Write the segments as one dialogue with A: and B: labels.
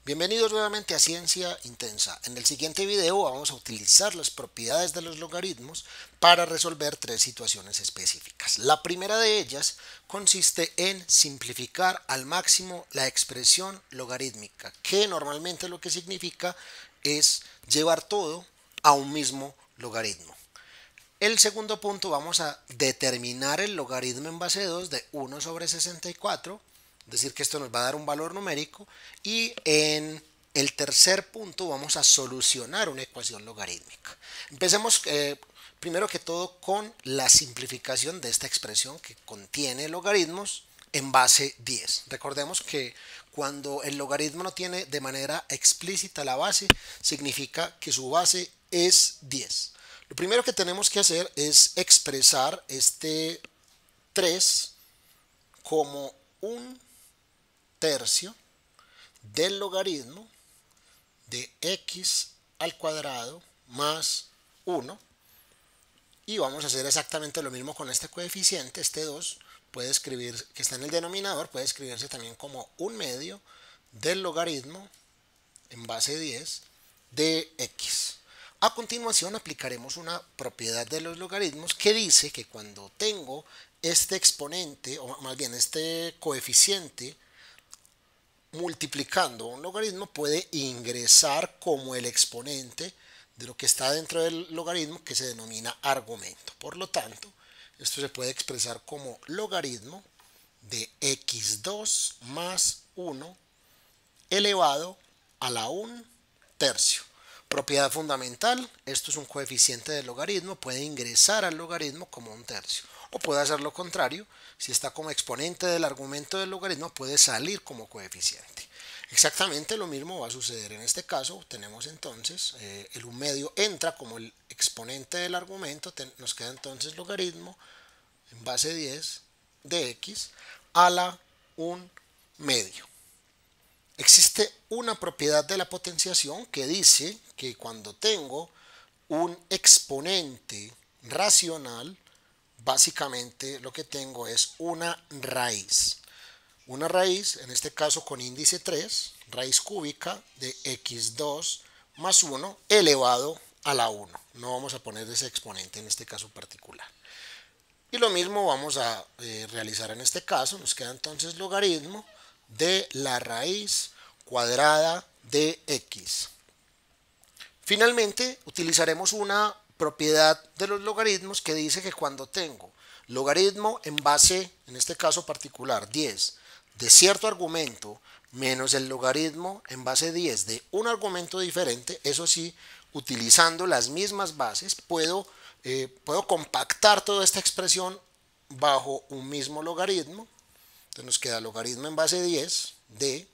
A: Bienvenidos nuevamente a Ciencia Intensa. En el siguiente video vamos a utilizar las propiedades de los logaritmos para resolver tres situaciones específicas. La primera de ellas consiste en simplificar al máximo la expresión logarítmica, que normalmente lo que significa es llevar todo a un mismo logaritmo. El segundo punto, vamos a determinar el logaritmo en base 2 de 1 sobre 64, es decir, que esto nos va a dar un valor numérico, y en el tercer punto vamos a solucionar una ecuación logarítmica. Empecemos primero que todo con la simplificación de esta expresión que contiene logaritmos en base 10. Recordemos que cuando el logaritmo no tiene de manera explícita la base, significa que su base es 10. Lo primero que tenemos que hacer es expresar este 3 como un tercio del logaritmo de x al cuadrado más 1. Y vamos a hacer exactamente lo mismo con este coeficiente. Este 2 puede escribir, que está en el denominador, puede escribirse también como un medio del logaritmo en base 10 de x. A continuación aplicaremos una propiedad de los logaritmos que dice que cuando tengo este exponente, o más bien este coeficiente, multiplicando un logaritmo, puede ingresar como el exponente de lo que está dentro del logaritmo, que se denomina argumento. Por lo tanto, esto se puede expresar como logaritmo de x2 más 1 elevado a la 1 tercio. Propiedad fundamental, esto es un coeficiente del logaritmo, puede ingresar al logaritmo como un tercio. O puede hacer lo contrario, si está como exponente del argumento del logaritmo, puede salir como coeficiente. Exactamente lo mismo va a suceder en este caso. Tenemos entonces, el 1 medio entra como el exponente del argumento, nos queda entonces logaritmo en base 10 de x a la 1 medio. Existe una propiedad de la potenciación que dice que cuando tengo un exponente racional, básicamente lo que tengo es una raíz. Una raíz, en este caso con índice 3, raíz cúbica de x2 más 1 elevado a la 1. No vamos a poner ese exponente en este caso particular. Y lo mismo vamos a realizar en este caso. Nos queda entonces logaritmo de la raíz cuadrada de x. Finalmente, utilizaremos una propiedad de los logaritmos que dice que cuando tengo logaritmo en base, en este caso particular, 10 de cierto argumento menos el logaritmo en base 10 de un argumento diferente, eso sí, utilizando las mismas bases, puedo compactar toda esta expresión bajo un mismo logaritmo. Entonces nos queda logaritmo en base 10 de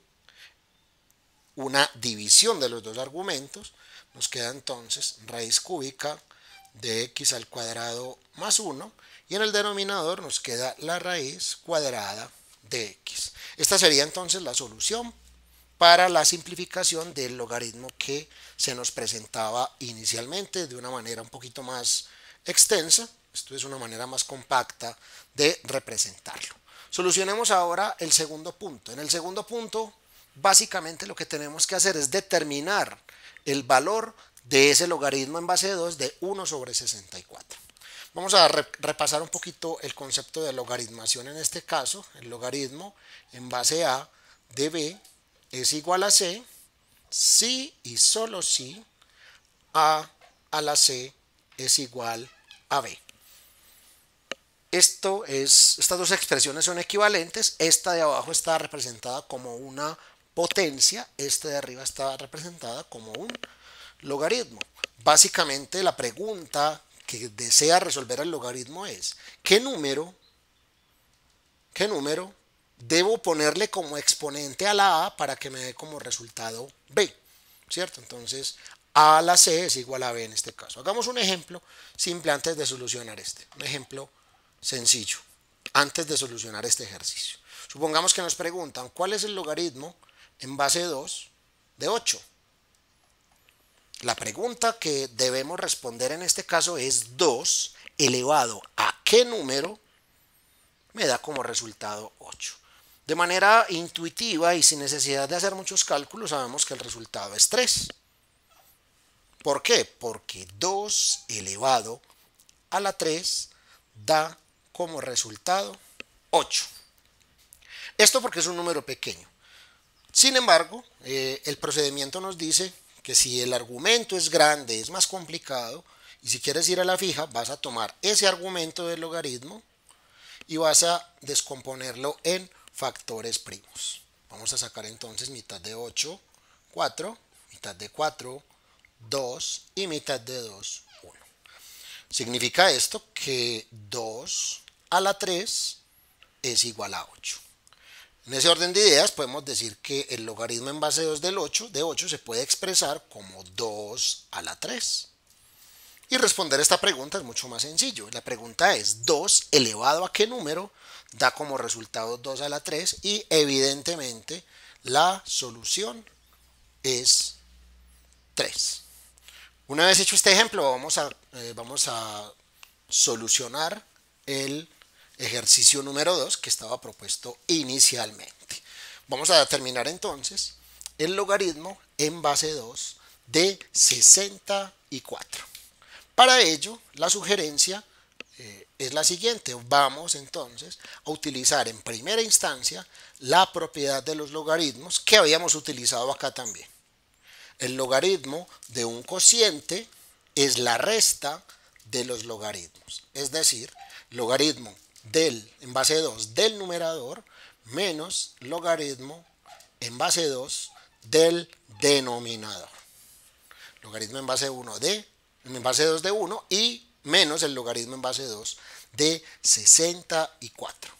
A: una división de los dos argumentos. Nos queda entonces raíz cúbica de x al cuadrado más 1, y en el denominador nos queda la raíz cuadrada de x. Esta sería entonces la solución para la simplificación del logaritmo que se nos presentaba inicialmente de una manera un poquito más extensa. Esto es una manera más compacta de representarlo. Solucionemos ahora el segundo punto. En el segundo punto, básicamente lo que tenemos que hacer es determinar el valor de ese logaritmo en base 2 de 1 sobre 64. Vamos a repasar un poquito el concepto de logaritmación en este caso. El logaritmo en base a de b es igual a c si y solo si a la c es igual a b. Estas dos expresiones son equivalentes. Esta de abajo está representada como una potencia, esta de arriba está representada como un logaritmo. Básicamente la pregunta que desea resolver el logaritmo es ¿qué número debo ponerle como exponente a la a para que me dé como resultado b? ¿Cierto? Entonces a la c es igual a b en este caso. Hagamos un ejemplo simple antes de solucionar un ejemplo sencillo antes de solucionar este ejercicio. Supongamos que nos preguntan ¿cuál es el logaritmo en base 2 de 8? La pregunta que debemos responder en este caso es 2 elevado a qué número me da como resultado 8. De manera intuitiva y sin necesidad de hacer muchos cálculos, sabemos que el resultado es 3. ¿Por qué? Porque 2 elevado a la 3 da como resultado 8. Esto porque es un número pequeño. Sin embargo, el procedimiento nos dice que si el argumento es grande, es más complicado, y si quieres ir a la fija, vas a tomar ese argumento del logaritmo y vas a descomponerlo en factores primos. Vamos a sacar entonces mitad de 8, 4, mitad de 4, 2 y mitad de 2, 1. Significa esto que 2 a la 3 es igual a 8. En ese orden de ideas podemos decir que el logaritmo en base 2 de 8 se puede expresar como 2 a la 3. Y responder esta pregunta es mucho más sencillo. La pregunta es 2 elevado a qué número da como resultado 2 a la 3 y evidentemente la solución es 3. Una vez hecho este ejemplo vamos a solucionar el ejercicio número 2 que estaba propuesto inicialmente. Vamos a determinar entonces el logaritmo en base 2 de 64. Para ello, la sugerencia es la siguiente. Vamos entonces a utilizar en primera instancia la propiedad de los logaritmos que habíamos utilizado acá también. El logaritmo de un cociente es la resta de los logaritmos. Es decir, logaritmo en base 2 del numerador menos logaritmo en base 2 del denominador. Logaritmo en base 2 de 1 y menos el logaritmo en base 2 de 64.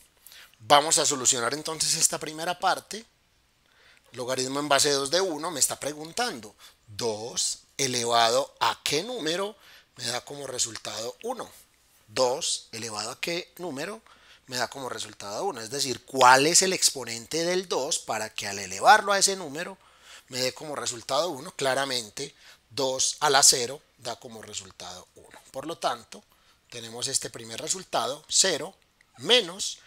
A: Vamos a solucionar entonces esta primera parte. Logaritmo en base 2 de 1 me está preguntando 2 elevado a qué número me da como resultado 1. 2 elevado a qué número me da como resultado 1. Es decir, cuál es el exponente del 2 para que al elevarlo a ese número me dé como resultado 1. Claramente 2 a la 0 da como resultado 1. Por lo tanto, tenemos este primer resultado, 0 menos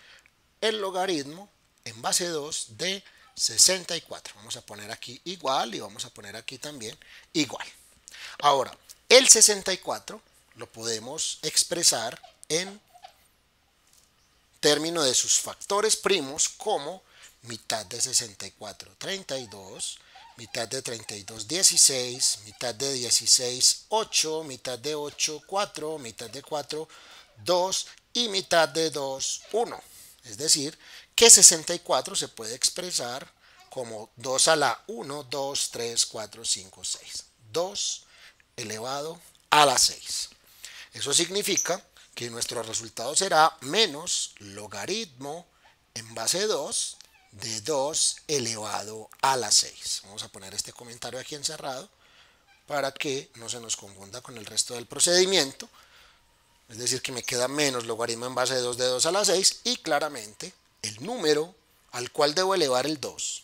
A: el logaritmo en base 2 de 64. Vamos a poner aquí igual y vamos a poner aquí también igual. Ahora, el 64 lo podemos expresar en términos de sus factores primos como mitad de 64, 32, mitad de 32, 16, mitad de 16, 8, mitad de 8, 4, mitad de 4, 2 y mitad de 2, 1. Es decir, que 64 se puede expresar como 2 a la 1, 2, 3, 4, 5, 6. 2 elevado a la 6. Eso significa que nuestro resultado será menos logaritmo en base 2 de 2 elevado a la 6. Vamos a poner este comentario aquí encerrado para que no se nos confunda con el resto del procedimiento. Es decir, que me queda menos logaritmo en base de 2 de 2 a la 6 y claramente el número al cual debo elevar el 2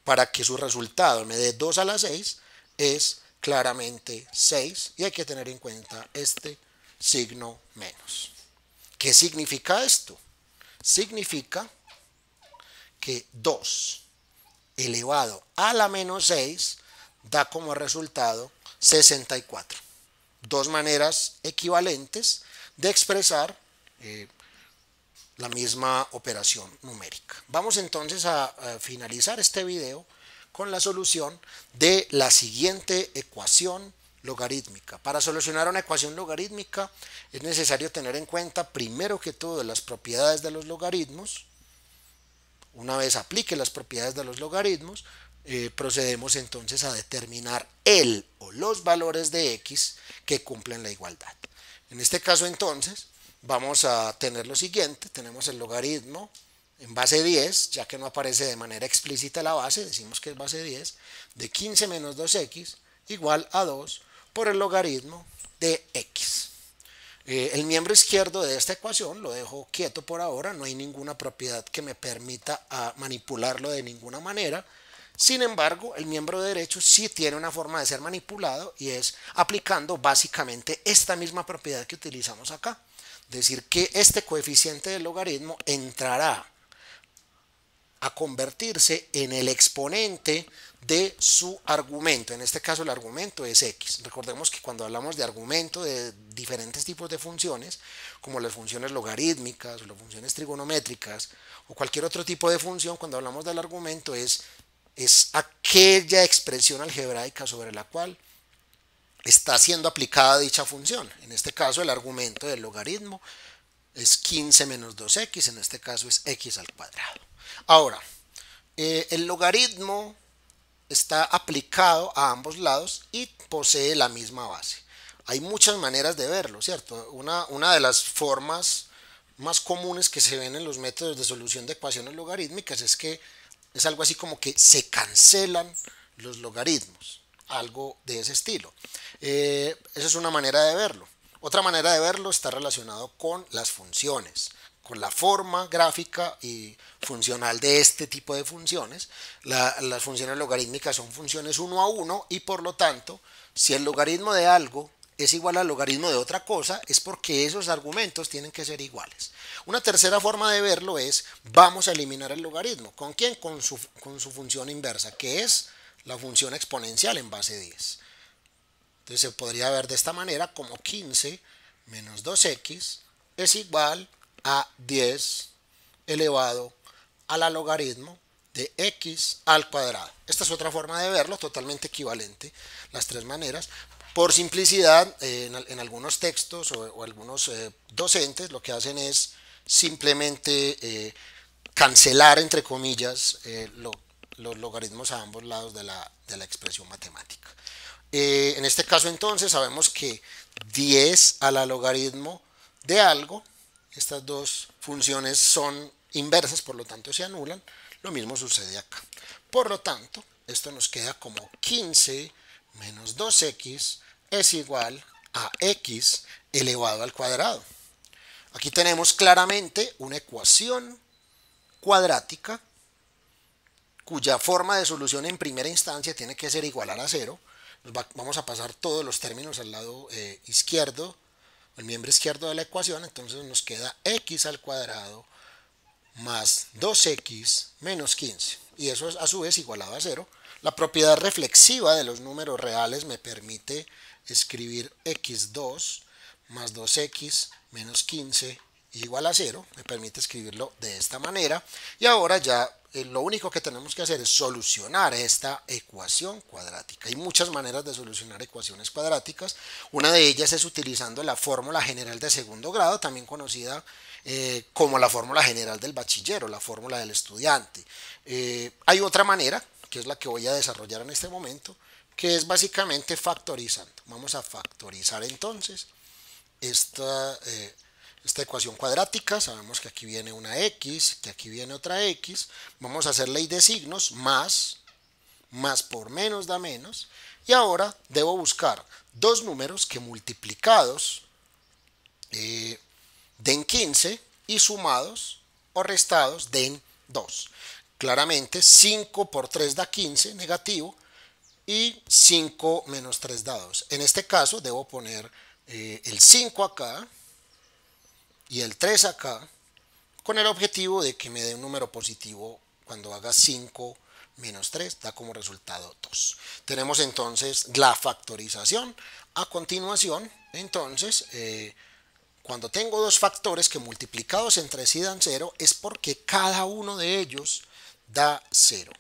A: para que su resultado me dé 2 a la 6 es claramente 6 y hay que tener en cuenta este signo menos. ¿Qué significa esto? Significa que 2 elevado a la menos 6 da como resultado 64. Dos maneras equivalentes de expresar la misma operación numérica. Vamos entonces a finalizar este video con la solución de la siguiente ecuación logarítmica. Para solucionar una ecuación logarítmica es necesario tener en cuenta primero que todo las propiedades de los logaritmos. Una vez aplique las propiedades de los logaritmos, procedemos entonces a determinar el o los valores de x que cumplen la igualdad. En este caso entonces vamos a tener lo siguiente, tenemos el logaritmo en base 10, ya que no aparece de manera explícita la base, decimos que es base 10, de 15 menos 2x igual a 2 por el logaritmo de x. El miembro izquierdo de esta ecuación lo dejo quieto por ahora, no hay ninguna propiedad que me permita manipularlo de ninguna manera. Sin embargo, el miembro derecho sí tiene una forma de ser manipulado y es aplicando básicamente esta misma propiedad que utilizamos acá. Decir que este coeficiente del logaritmo entrará a convertirse en el exponente de su argumento. En este caso el argumento es x. Recordemos que cuando hablamos de argumento de diferentes tipos de funciones, como las funciones logarítmicas o las funciones trigonométricas o cualquier otro tipo de función, cuando hablamos del argumento es aquella expresión algebraica sobre la cual está siendo aplicada dicha función. En este caso el argumento del logaritmo es 15 menos 2x, en este caso es x al cuadrado. Ahora, el logaritmo está aplicado a ambos lados y posee la misma base. Hay muchas maneras de verlo, ¿cierto? Una de las formas más comunes que se ven en los métodos de solución de ecuaciones logarítmicas es que es algo así como que se cancelan los logaritmos, algo de ese estilo. Esa es una manera de verlo. Otra manera de verlo está relacionado con las funciones, con la forma gráfica y funcional de este tipo de funciones. Las funciones logarítmicas son funciones uno a uno y por lo tanto, si el logaritmo de algo es igual al logaritmo de otra cosa, es porque esos argumentos tienen que ser iguales. Una tercera forma de verlo es, vamos a eliminar el logaritmo. ¿Con quién? Con su función inversa, que es la función exponencial en base 10. Entonces se podría ver de esta manera como 15 menos 2x es igual a 10 elevado a la logaritmo de x al cuadrado. Esta es otra forma de verlo, totalmente equivalente, las tres maneras. Por simplicidad, en algunos textos o algunos docentes lo que hacen es simplemente cancelar, entre comillas, los logaritmos a ambos lados de la expresión matemática. En este caso entonces sabemos que 10 a la logaritmo de algo, estas dos funciones son inversas, por lo tanto se anulan. Lo mismo sucede acá. Por lo tanto, esto nos queda como 15 menos 2x es igual a x elevado al cuadrado. Aquí tenemos claramente una ecuación cuadrática cuya forma de solución en primera instancia tiene que ser igual a 0. Vamos a pasar todos los términos al lado izquierdo, el miembro izquierdo de la ecuación, entonces nos queda x al cuadrado más 2x menos 15, y eso es a su vez igualado a 0. La propiedad reflexiva de los números reales me permite escribir x2 más 2x menos 15 igual a 0, me permite escribirlo de esta manera, y ahora ya lo único que tenemos que hacer es solucionar esta ecuación cuadrática. Hay muchas maneras de solucionar ecuaciones cuadráticas. Una de ellas es utilizando la fórmula general de segundo grado, también conocida como la fórmula general del bachiller o la fórmula del estudiante. Hay otra manera, que es la que voy a desarrollar en este momento, que es básicamente factorizando. Vamos a factorizar entonces esta ecuación cuadrática. Sabemos que aquí viene una x, que aquí viene otra x. Vamos a hacer ley de signos, más por menos da menos. Y ahora debo buscar dos números que multiplicados den 15 y sumados o restados den 2. Claramente 5 por 3 da 15, negativo, y 5 menos 3 da 2. En este caso debo poner el 5 acá y el 3 acá, con el objetivo de que me dé un número positivo cuando haga 5 menos 3, da como resultado 2. Tenemos entonces la factorización. A continuación, entonces, cuando tengo dos factores que multiplicados entre sí dan 0, es porque cada uno de ellos da 0.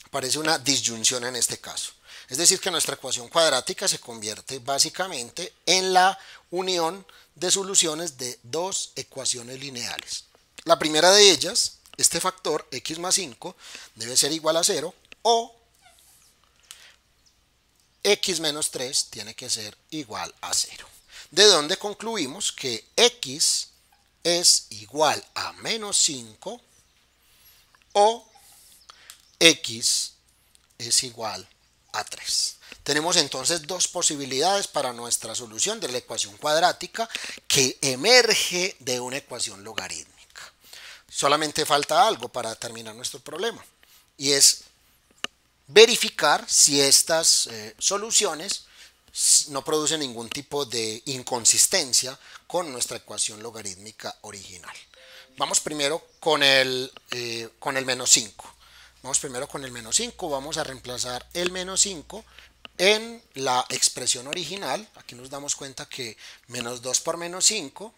A: Aparece una disyunción en este caso. Es decir, que nuestra ecuación cuadrática se convierte básicamente en la unión de soluciones de dos ecuaciones lineales. La primera de ellas, este factor x más 5, debe ser igual a 0, o x menos 3 tiene que ser igual a 0. De donde concluimos que x es igual a menos 5 o x es igual a 3. Tenemos entonces dos posibilidades para nuestra solución de la ecuación cuadrática que emerge de una ecuación logarítmica. Solamente falta algo para terminar nuestro problema, y es verificar si estas soluciones no producen ningún tipo de inconsistencia con nuestra ecuación logarítmica original. Vamos primero con el menos 5. Vamos primero con el menos 5. Vamos a reemplazar el menos 5 en la expresión original. Aquí nos damos cuenta que menos 2 por menos 5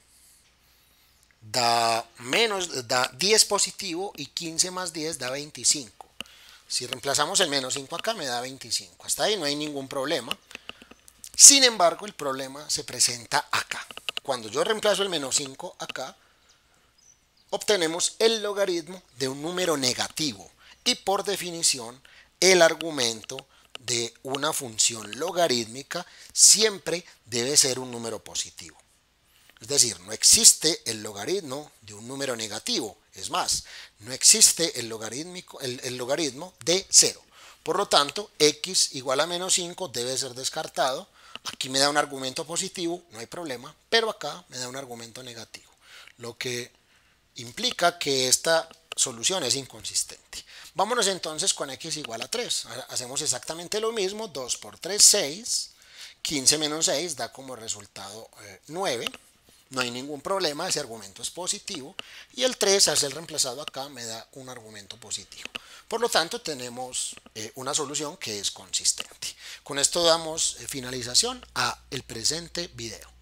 A: da 10 positivo y 15 más 10 da 25. Si reemplazamos el menos 5 acá me da 25. Hasta ahí no hay ningún problema. Sin embargo, el problema se presenta acá. Cuando yo reemplazo el menos 5 acá, obtenemos el logaritmo de un número negativo. Y por definición, el argumento de una función logarítmica siempre debe ser un número positivo. Es decir, no existe el logaritmo de un número negativo. Es más, no existe el logaritmo de 0. Por lo tanto, x igual a menos 5 debe ser descartado. Aquí me da un argumento positivo, no hay problema, pero acá me da un argumento negativo, lo que implica que esta solución es inconsistente. Vámonos entonces con x igual a 3. Hacemos exactamente lo mismo, 2 por 3, 6. 15 menos 6 da como resultado 9. No hay ningún problema, ese argumento es positivo. Y el 3, al ser reemplazado acá, me da un argumento positivo. Por lo tanto, tenemos una solución que es consistente. Con esto damos finalización a el presente video.